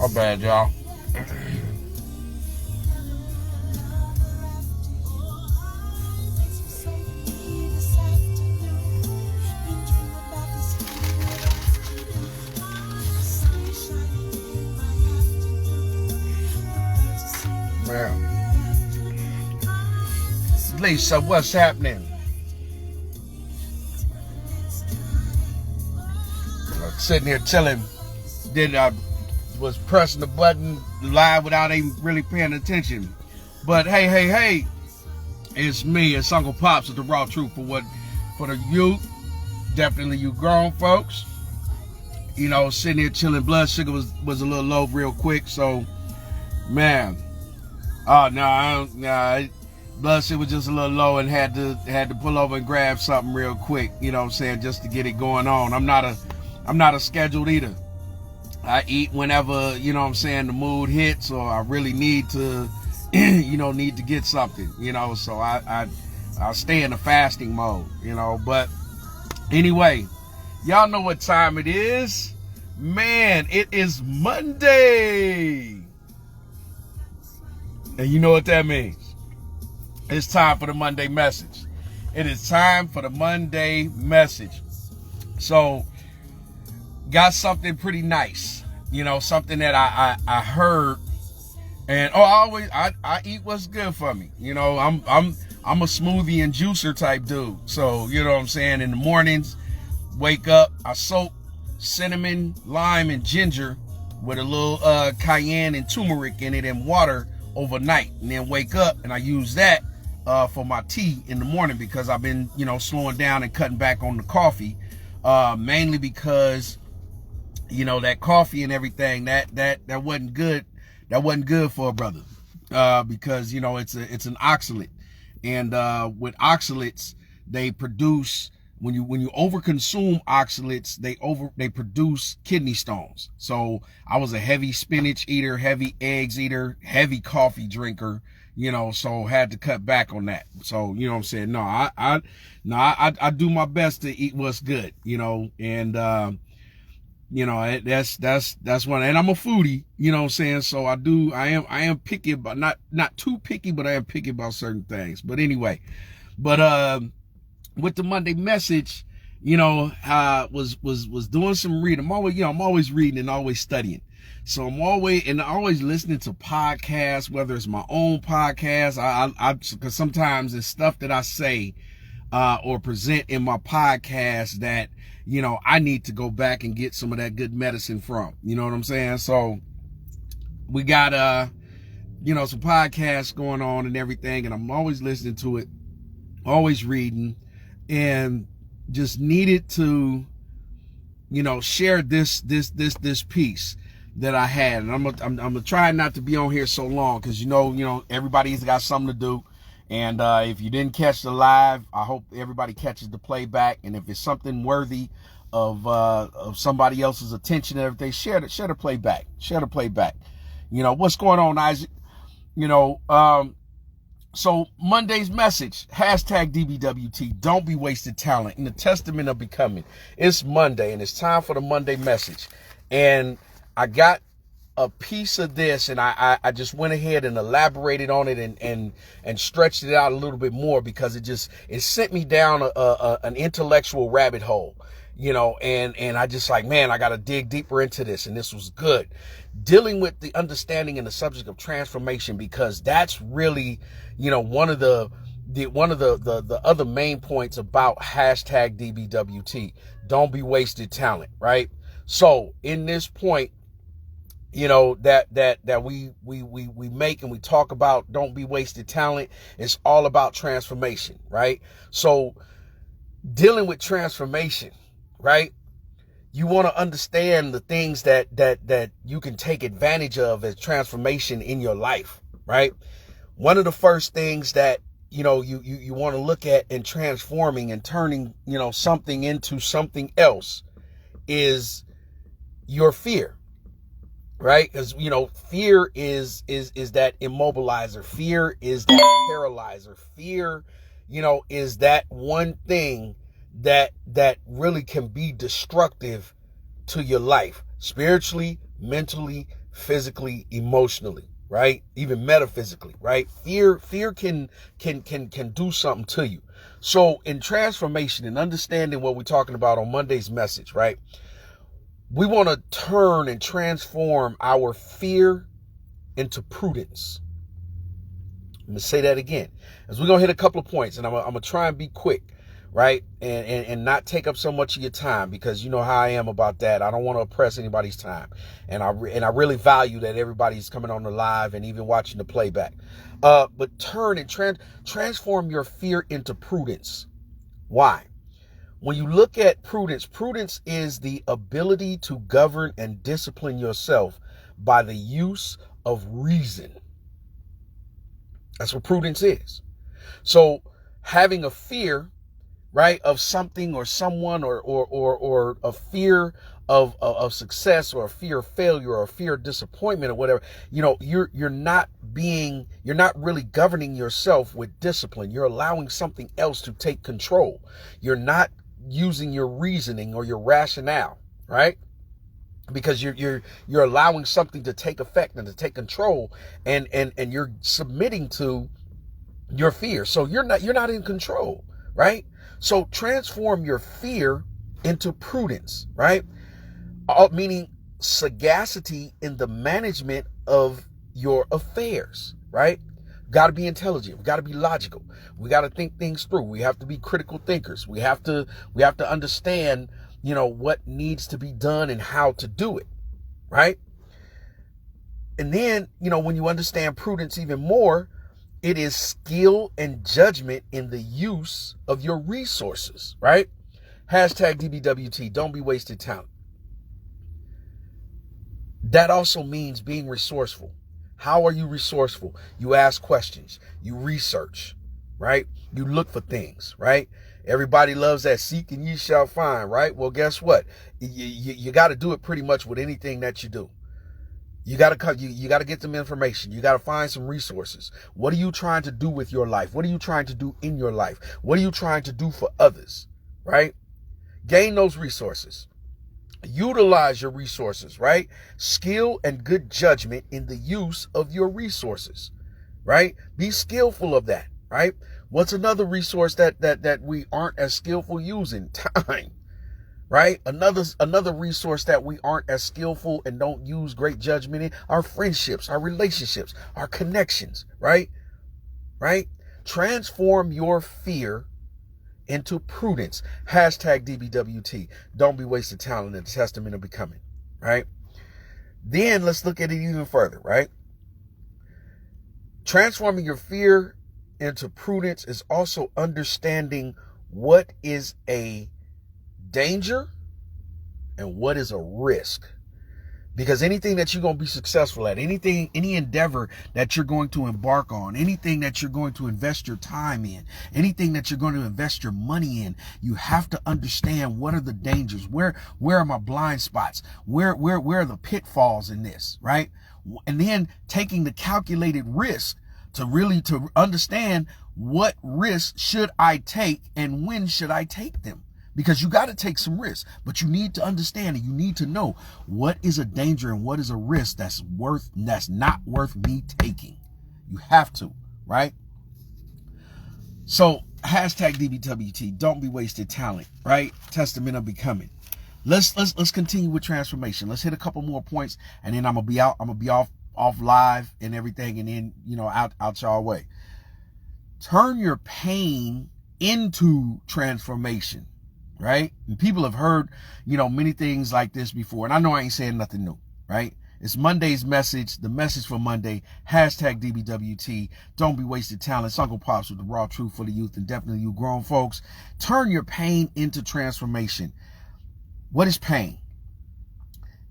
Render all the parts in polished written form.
My bad, y'all. Man. Lisa, what's happening? Sitting here chilling. Then I was pressing the button live without even really paying attention. But hey, it's me, it's Uncle Pops with the Raw Truth for the youth, definitely you grown folks. You know, sitting here chilling. Blood sugar was a little low real quick, so man. Oh no, blood sugar was just a little low and had to pull over and grab something real quick, you know what I'm saying, just to get it going on. I'm not a scheduled eater. I eat whenever, you know what I'm saying, the mood hits or I really need to need to get something, so I stay in the fasting mode, but anyway, y'all know what time it is. Man, it is Monday. And you know what that means. It's time for the Monday message. It is time for the Monday message. So, got something pretty nice. Something that I heard. And I eat what's good for me. I'm a smoothie and juicer type dude. So, you know what I'm saying? In the mornings, wake up, I soak cinnamon, lime, and ginger with a little cayenne and turmeric in it and water overnight, and then wake up and I use that for my tea in the morning because I've been slowing down and cutting back on the coffee, mainly because that coffee and everything that wasn't good. That wasn't good for a brother because it's an oxalate, and with oxalates they produce, when you overconsume oxalates, they produce kidney stones. So I was a heavy spinach eater, heavy eggs eater, heavy coffee drinker, so had to cut back on that. So you know what I'm saying? No, I do my best to eat what's good, and that's one. And I'm a foodie, you know what I'm saying? So I am picky about, not too picky, but I am picky about certain things. But anyway, with the Monday message, was doing some reading. I'm always reading and always studying. So I'm always listening to podcasts, whether it's my own podcast. Because sometimes it's stuff that I say or present in my podcast that I need to go back and get some of that good medicine from. You know what I'm saying? So we got some podcasts going on and everything, and I'm always listening to it, always reading, and just needed to share this piece that I had. And I'm gonna try not to be on here so long because everybody's got something to do. And if you didn't catch the live, I hope everybody catches the playback. And if it's something worthy of somebody else's attention and everything, share the playback. Share the playback. What's going on, Isaac? So Monday's message, #DBWT, don't be wasted talent, in the testament of becoming. It's Monday and it's time for the Monday message. And I got a piece of this, and I just went ahead and elaborated on it and stretched it out a little bit more because it sent me down an intellectual rabbit hole, and I just like, man, I got to dig deeper into this. And this was good, dealing with the understanding and the subject of transformation, because that's really, one of the other main points about #DBWT, don't be wasted talent, right? So in this point, that we make and we talk about, don't be wasted talent. It's all about transformation, right? So dealing with transformation, right? You want to understand the things that you can take advantage of as transformation in your life, right? One of the first things that you want to look at in transforming and turning something into something else is your fear. Right? Because, fear is that immobilizer. Fear is that paralyzer. Fear, is that one thing that really can be destructive to your life, spiritually, mentally, physically, emotionally, right? Even metaphysically, right? Fear can do something to you. So in transformation and understanding what we're talking about on Monday's message, right? We want to turn and transform our fear into prudence. I'm going to say that again, as we're going to hit a couple of points, and I'm going to try and be quick, right? And not take up so much of your time, because you know how I am about that. I don't want to oppress anybody's time. And I really value that everybody's coming on the live and even watching the playback. But turn and transform your fear into prudence. Why? When you look at prudence, prudence is the ability to govern and discipline yourself by the use of reason. That's what prudence is. So having a fear, right, of something or someone, or a fear of success, or a fear of failure, or a fear of disappointment, or whatever, you're not really governing yourself with discipline. You're allowing something else to take control. You're not using your reasoning or your rationale, right? Because you're allowing something to take effect and to take control, and you're submitting to your fear. So you're not in control, right? So transform your fear into prudence, right? Meaning sagacity in the management of your affairs, right? Got to be intelligent. We got to be logical. We got to think things through. We have to be critical thinkers. We have to understand, what needs to be done and how to do it, right? And then, when you understand prudence even more, it is skill and judgment in the use of your resources, right? Hashtag DBWT, don't be wasted talent. That also means being resourceful. How are you resourceful? You ask questions, you research, right? You look for things, right? Everybody loves that seek and ye shall find, right? Well, guess what? You got to do it pretty much with anything that you do. You got to get some information. You got to find some resources. What are you trying to do with your life? What are you trying to do in your life? What are you trying to do for others, right? Gain those resources. Utilize your resources, right? Skill and good judgment in the use of your resources, right? Be skillful of that, right? What's another resource that we aren't as skillful using? Time, right? Another resource that we aren't as skillful and don't use great judgment in, our friendships, our relationships, our connections, right? Right? Transform your fear into prudence. Hashtag DBWT. Don't be wasted talent in the testament of becoming, right? Then let's look at it even further, right? Transforming your fear into prudence is also understanding what is a danger and what is a risk. Because anything that you're going to be successful at, any endeavor that you're going to embark on, anything that you're going to invest your time in, anything that you're going to invest your money in, you have to understand what are the dangers, where are my blind spots, where are the pitfalls in this, right? And then taking the calculated risk to understand what risks should I take and when should I take them. Because you got to take some risks, but you need to understand and you need to know what is a danger and what is a risk that's not worth me taking. You have to, right? So hashtag DBWT, don't be wasted talent, right? Testament of becoming. Let's continue with transformation. Let's hit a couple more points, and then I'm gonna be off live and everything, and then out y'all way. Turn your pain into transformation. Right? And people have heard, many things like this before. And I know I ain't saying nothing new, right? It's Monday's message, the message for Monday, hashtag DBWT. Don't be wasted talent. It's Uncle Pops with the raw truth for the youth and definitely you grown folks. Turn your pain into transformation. What is pain?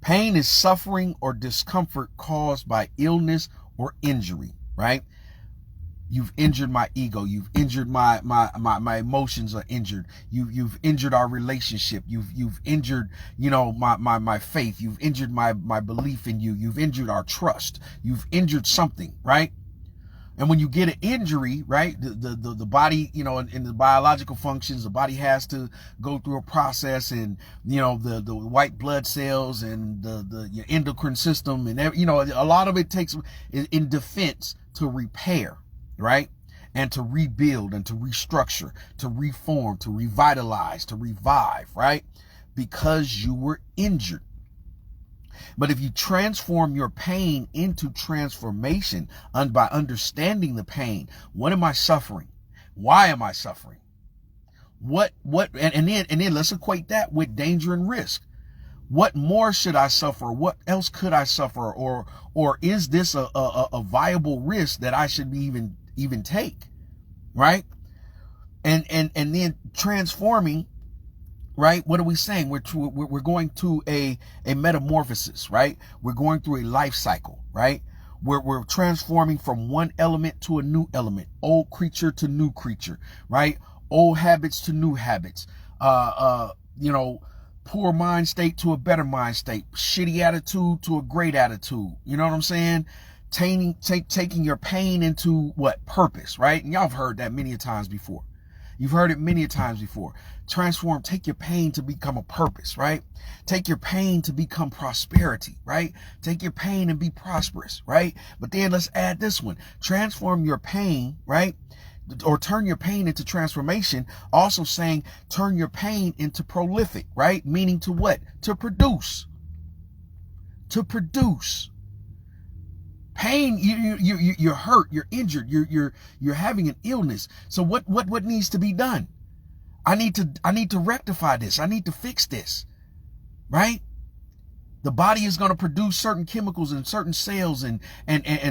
Pain is suffering or discomfort caused by illness or injury, right? You've injured my ego. You've injured my emotions are injured. You've injured our relationship. You've injured, my faith. You've injured my belief in you. You've injured our trust. You've injured something, right? And when you get an injury, right, the body, you know, in the biological functions, the body has to go through a process, and, you know, the white blood cells and your endocrine system, and, you know, a lot of it takes in defense to repair, right? And to rebuild and to restructure, to reform, to revitalize, to revive, right? Because you were injured. But if you transform your pain into transformation by understanding the pain, what am I suffering? Why am I suffering? And then let's equate that with danger and risk. What more should I suffer? What else could I suffer? Or is this a viable risk that I should even take? Right? And then transforming. Right? What are we saying? We're going through a metamorphosis, right? We're going through a life cycle, right? We're transforming from one element to a new element, old creature to new creature, right? Old habits to new habits, you know, poor mind state to a better mind state, shitty attitude to a great attitude. You know what I'm saying? Taking your pain into what? Purpose, right? And y'all have heard that many times before. You've heard it many times before. Transform, take your pain to become a purpose, right? Take your pain to become prosperity, right? Take your pain and be prosperous, right? But then let's add this one. Transform your pain, right? Or turn your pain into transformation. Also saying turn your pain into prolific, right? Meaning to what? To produce. To produce. Pain, you're hurt, you're injured, you're having an illness. So what needs to be done? I need to rectify this. I need to fix this, right? The body is going to produce certain chemicals and certain cells and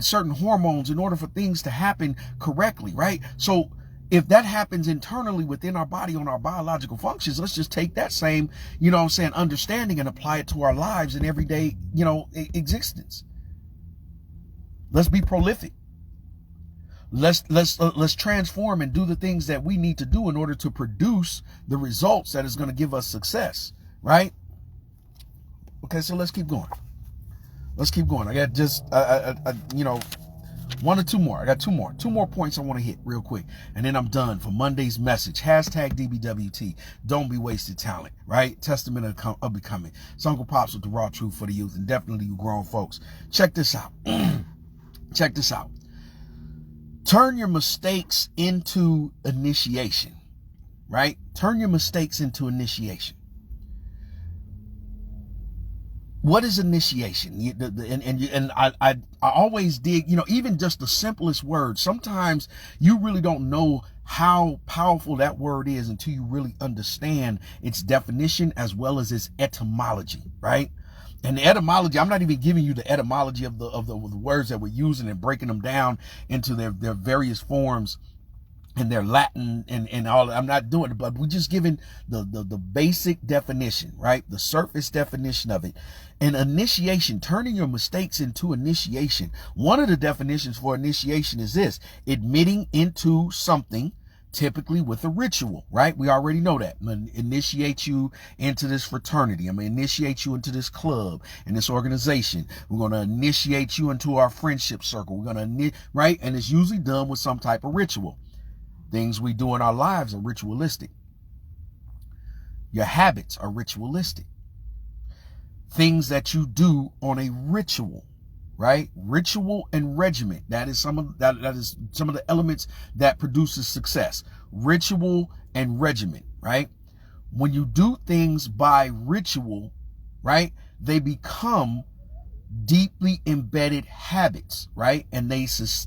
certain hormones in order for things to happen correctly, right? So if that happens internally within our body on our biological functions, let's just take that same, you know what I'm saying, understanding and apply it to our lives and everyday, you know, existence. Let's be prolific. Let's transform and do the things that we need to do in order to produce the results that is going to give us success, right? Okay, so let's keep going. Let's keep going. I got just, you know, one or two more. I got two more points I want to hit real quick, and then I'm done for Monday's message. Hashtag DBWT. Don't be wasted talent, right? Testament of becoming. It's Uncle Pops with the raw truth for the youth, and definitely you grown folks. Check this out. Check this out. Turn your mistakes into initiation, right? Turn your mistakes into initiation. What is initiation? And I always dig, you know, even just the simplest word. Sometimes you really don't know how powerful that word is until you really understand its definition as well as its etymology, right? And the etymology, I'm not even giving you the etymology of the words that we're using and breaking them down into their various forms and their Latin and all. I'm not doing it, but we're just giving the basic definition, right? The surface definition of it. And initiation, turning your mistakes into initiation. One of the definitions for initiation is this: admitting into something, typically with a ritual, right? We already know that. I'm going to initiate you into this fraternity. I'm going to initiate you into this club and this organization. We're going to initiate you into our friendship circle. We're going to, right? And it's usually done with some type of ritual. Things we do in our lives are ritualistic. Your habits are ritualistic. Things that you do on a ritual, right? Ritual and regiment. That is some of the elements that produces success. Ritual and regiment, right? When you do things by ritual, right, they become deeply embedded habits, right? And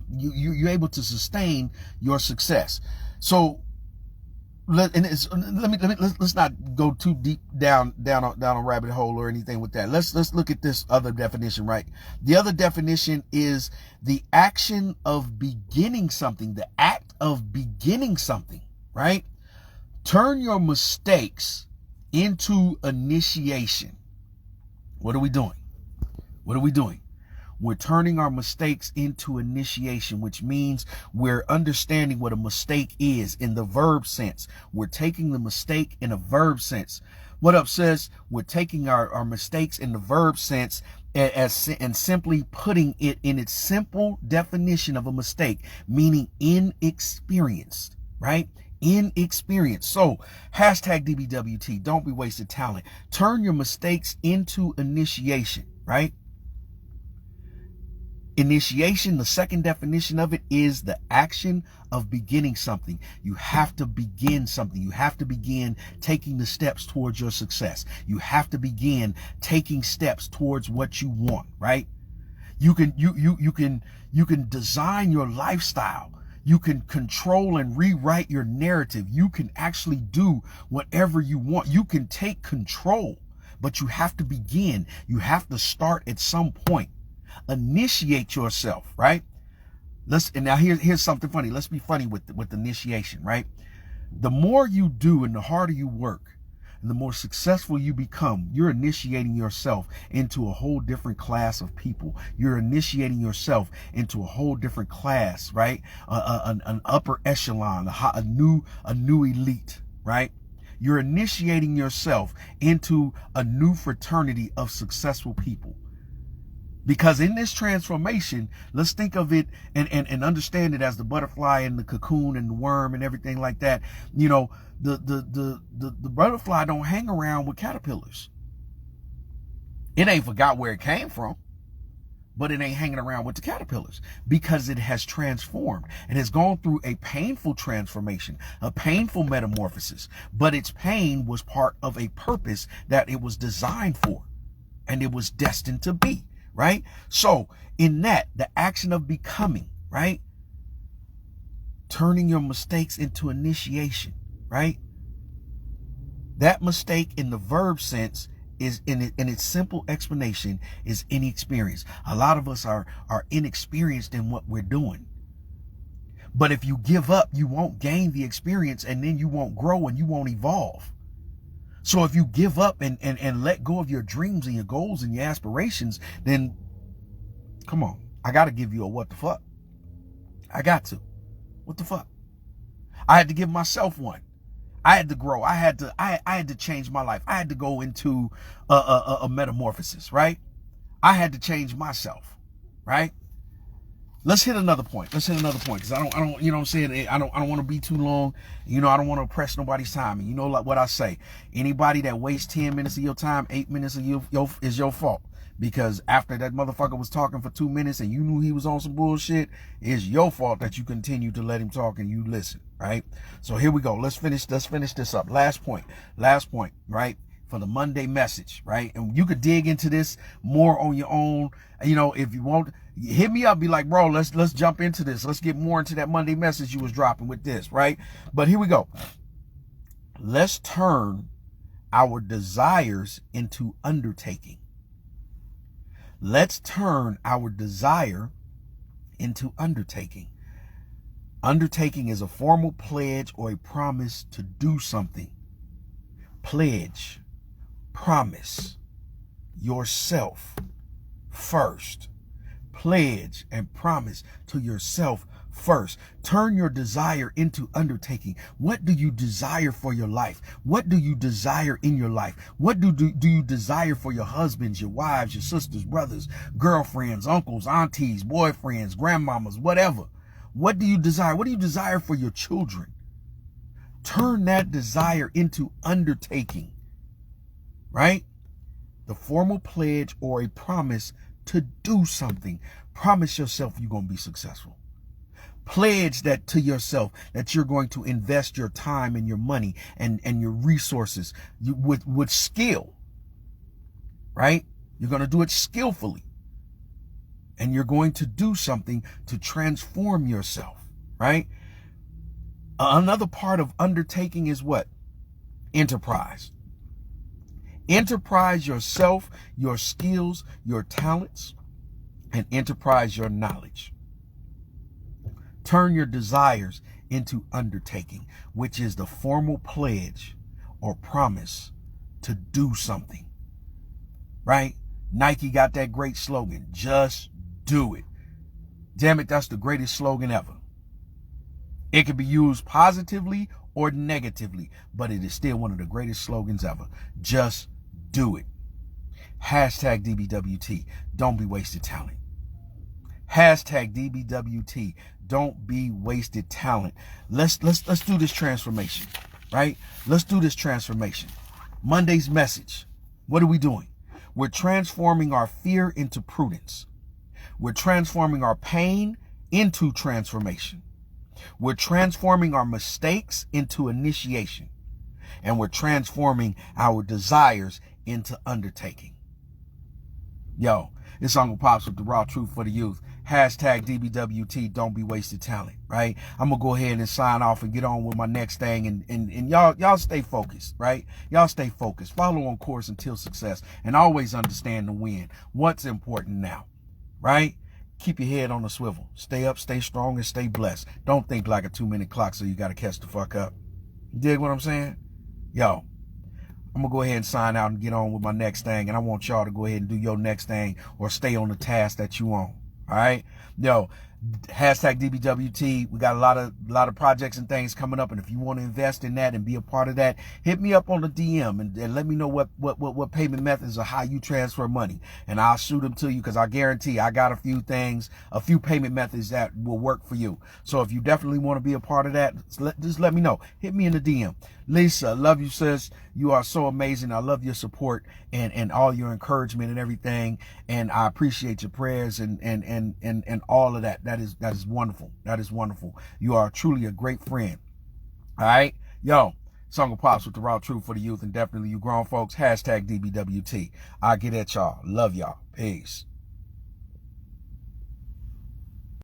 you're able to sustain your success. So let's not go too deep down a rabbit hole or anything with that. Let's look at this other definition, right? The other definition is the action of beginning something, the act of beginning something, right? Turn your mistakes into initiation. What are we doing? What are we doing? We're turning our mistakes into initiation, which means we're understanding what a mistake is in the verb sense. We're taking the mistake in a verb sense. What up, sis? We're taking our mistakes in the verb sense and simply putting it in its simple definition of a mistake, meaning inexperienced, right? Inexperienced. So hashtag DBWT, don't be wasted talent. Turn your mistakes into initiation, right? Initiation, the second definition of it, is the action of beginning something. You have to begin something. You have to begin taking the steps towards your success. You have to begin taking steps towards what you want, right? You can design your lifestyle. You can control and rewrite your narrative. You can actually do whatever you want. You can take control, but you have to begin. You have to start at some point. Initiate yourself, right? And now here's something funny. Let's be funny with initiation, right? The more you do and the harder you work and the more successful you become, you're initiating yourself into a whole different class of people. You're initiating yourself into a whole different class, right? An upper echelon, a new elite, right? You're initiating yourself into a new fraternity of successful people. Because in this transformation, let's think of it and understand it as the butterfly and the cocoon and the worm and everything like that. You know, the butterfly don't hang around with caterpillars. It ain't forgot where it came from, but it ain't hanging around with the caterpillars because it has transformed and has gone through a painful transformation, a painful metamorphosis. But its pain was part of a purpose that it was designed for and it was destined to be. Right? So in that, the action of becoming, right? Turning your mistakes into initiation, right? That mistake in the verb sense is in its simple explanation is inexperience. A lot of us are inexperienced in what we're doing. But if you give up, you won't gain the experience and then you won't grow and you won't evolve. So if you give up and let go of your dreams and your goals and your aspirations, then come on, I got to give you a what the fuck. I got to. What the fuck? I had to give myself one. I had to grow. I had to change my life. I had to go into a metamorphosis, right? I had to change myself, right? Let's hit another point. Because I don't, you know what I'm saying? I don't want to be too long. You know, I don't want to oppress nobody's time. And you know, like what I say, anybody that wastes 10 minutes of your time, 8 minutes of is your fault. Because after that motherfucker was talking for 2 minutes and you knew he was on some bullshit, it's your fault that you continue to let him talk and you listen, right? So here we go. Let's finish this up. Last point, right? For the Monday message, right? And you could dig into this more on your own. You know, if you want, hit me up, be like, bro, let's jump into this. Let's get more into that Monday message you was dropping with this, right? But here we go. Let's turn our desires into undertaking. Let's turn our desire into undertaking. Undertaking is a formal pledge or a promise to do something. Pledge, promise yourself first. Pledge and promise to yourself first. Turn your desire into undertaking. What do you desire for your life? What do you desire in your life? What do you desire for your husbands, your wives, your sisters, brothers, girlfriends, uncles, aunties, boyfriends, grandmamas, whatever? What do you desire? What do you desire for your children? Turn that desire into undertaking, right? The formal pledge or a promise to do something. Promise yourself you're going to be successful. Pledge that to yourself that you're going to invest your time and your money and your resources with skill, right? You're going to do it skillfully. And you're going to do something to transform yourself, right? Another part of undertaking is what? Enterprise. Enterprise yourself, your skills, your talents, and enterprise your knowledge. Turn your desires into undertaking, which is the formal pledge or promise to do something, right? Nike got that great slogan, just do it. Damn it, that's the greatest slogan ever. It can be used positively or negatively, but it is still one of the greatest slogans ever. Just do it. Hashtag DBWT. Don't be wasted talent. Hashtag DBWT. Don't be wasted talent. Let's do this transformation, right? Let's do this transformation. Monday's message. What are we doing? We're transforming our fear into prudence. We're transforming our pain into transformation. We're transforming our mistakes into initiation. And we're transforming our desires into undertaking. Yo, it's Uncle Pops with the raw truth for the youth. Hashtag DBWT, don't be wasted talent, right? I'm going to go ahead and sign off and get on with my next thing. And y'all stay focused, right? Y'all stay focused. Follow on course until success. And always understand the win. What's important now, right? Keep your head on the swivel. Stay up, stay strong, and stay blessed. Don't think like a 2-minute clock so you got to catch the fuck up. You dig what I'm saying? Yo, I'm going to go ahead and sign out and get on with my next thing. And I want y'all to go ahead and do your next thing or stay on the task that you on. All right. Yo, hashtag DBWT. We got a lot of projects and things coming up. And if you want to invest in that and be a part of that, hit me up on the DM and let me know what payment methods or how you transfer money. And I'll shoot them to you because I guarantee I got a few payment methods that will work for you. So if you definitely want to be a part of that, just let me know. Hit me in the DM. Lisa, love you, sis. You are so amazing. I love your support and all your encouragement and everything. And I appreciate your prayers and all of that. That is wonderful. That is wonderful. You are truly a great friend. All right. Yo, Uncle Pops with the raw truth for the youth and definitely you grown folks. Hashtag DBWT. I'll get at y'all. Love y'all. Peace.